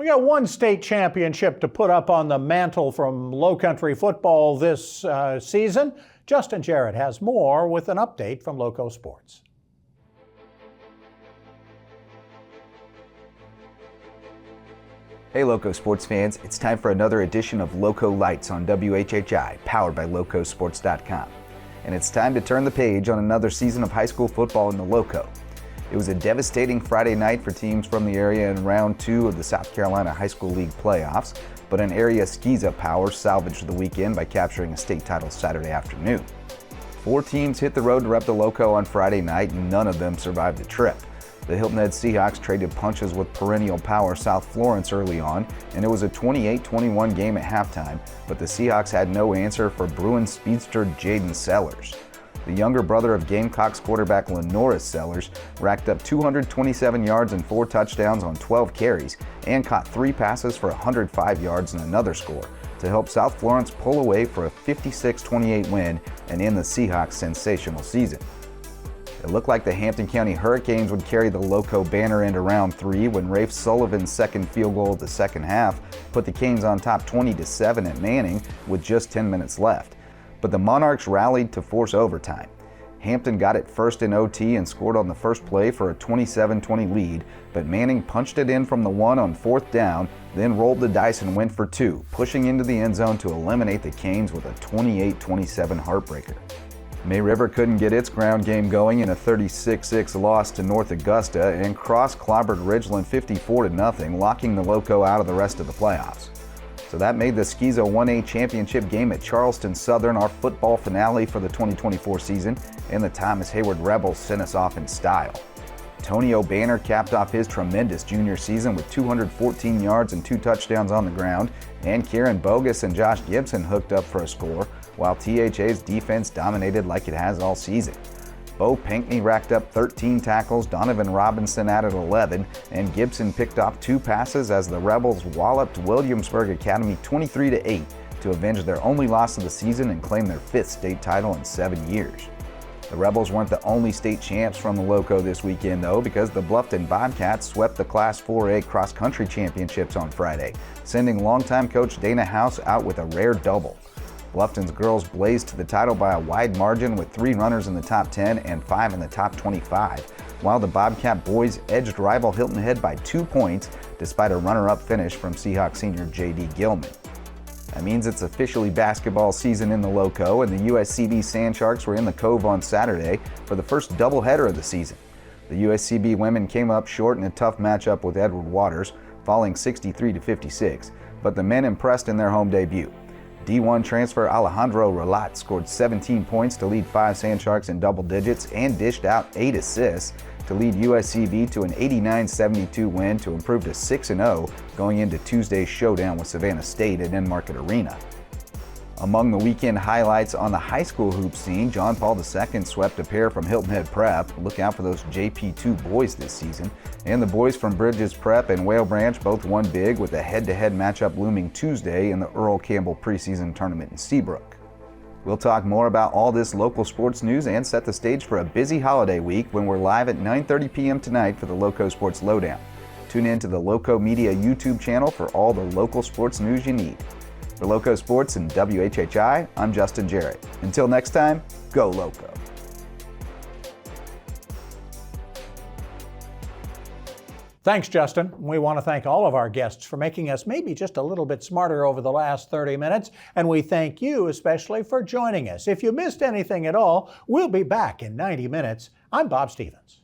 We got one state championship to put up on the mantle from Lowcountry football this season. Justin Jarrett has more with an update from LowCo Sports. Hey LowCo sports fans, it's time for another edition of LowCo Lights on WHHI, powered by LowCoSports.com. And it's time to turn the page on another season of high school football in the LowCo. It was a devastating Friday night for teams from the area in round 2 of the South Carolina High School League playoffs, but an area SCISA power salvaged the weekend by capturing a state title Saturday afternoon. 4 teams hit the road to rep the LowCo on Friday night, and none of them survived the trip. The Hilton Head Seahawks traded punches with perennial power South Florence early on, and it was a 28-21 game at halftime, but the Seahawks had no answer for Bruins speedster Jayden Sellers. The younger brother of Gamecocks quarterback LaNorris Sellers racked up 227 yards and 4 touchdowns on 12 carries and caught 3 passes for 105 yards and another score to help South Florence pull away for a 56-28 win and end the Seahawks' sensational season. It looked like the Hampton County Hurricanes would carry the LowCo banner into round 3 when Rafe Sullivan's second field goal of the second half put the Canes on top 20-7 at Manning with just 10 minutes left. But the Monarchs rallied to force overtime. Hampton got it first in OT and scored on the first play for a 27-20 lead, but Manning punched it in from the 1 on 4th down, then rolled the dice and went for 2, pushing into the end zone to eliminate the Canes with a 28-27 heartbreaker. May River couldn't get its ground game going in a 36-6 loss to North Augusta, and Cross clobbered Ridgeland 54-0, locking the LowCo out of the rest of the playoffs. So that made the SCISA 1A championship game at Charleston Southern our football finale for the 2024 season, and the Thomas Hayward Rebels sent us off in style. Tony O'Banner capped off his tremendous junior season with 214 yards and 2 touchdowns on the ground, and Kieran Bogus and Josh Gibson hooked up for a score, while THA's defense dominated like it has all season. Bo Pinkney racked up 13 tackles, Donovan Robinson added 11, and Gibson picked off 2 passes as the Rebels walloped Williamsburg Academy 23-8 to avenge their only loss of the season and claim their 5th state title in 7 years. The Rebels weren't the only state champs from the LowCo this weekend though, because the Bluffton Bobcats swept the Class 4A cross-country championships on Friday, sending longtime coach Dana House out with a rare double. Bluffton's girls blazed to the title by a wide margin with 3 runners in the top 10 and 5 in the top 25, while the Bobcat boys edged rival Hilton Head by 2 points despite a runner-up finish from Seahawks senior J.D. Gilman. That means it's officially basketball season in the LowCo, and the USCB Sandsharks were in the Cove on Saturday for the first doubleheader of the season. The USCB women came up short in a tough matchup with Edward Waters, falling 63-56, but the men impressed in their home debut. D1 transfer Alejandro Relat scored 17 points to lead 5 Sandsharks in double digits and dished out 8 assists to lead USCB to an 89-72 win to improve to 6-0 going into Tuesday's showdown with Savannah State at Market Arena. Among the weekend highlights on the high school hoop scene, John Paul II swept a pair from Hilton Head Prep. Look out for those JP2 boys this season. And the boys from Bridges Prep and Whale Branch both won big with a head-to-head matchup looming Tuesday in the Earl Campbell preseason tournament in Seabrook. We'll talk more about all this local sports news and set the stage for a busy holiday week when we're live at 9:30 p.m. tonight for the LowCo Sports Lowdown. Tune in to the LowCo Media YouTube channel for all the local sports news you need. For LowCo Sports and WHHI, I'm Justin Jarrett. Until next time, go LowCo. Thanks, Justin. We want to thank all of our guests for making us maybe just a little bit smarter over the last 30 minutes, and we thank you especially for joining us. If you missed anything at all, we'll be back in 90 minutes. I'm Bob Stevens.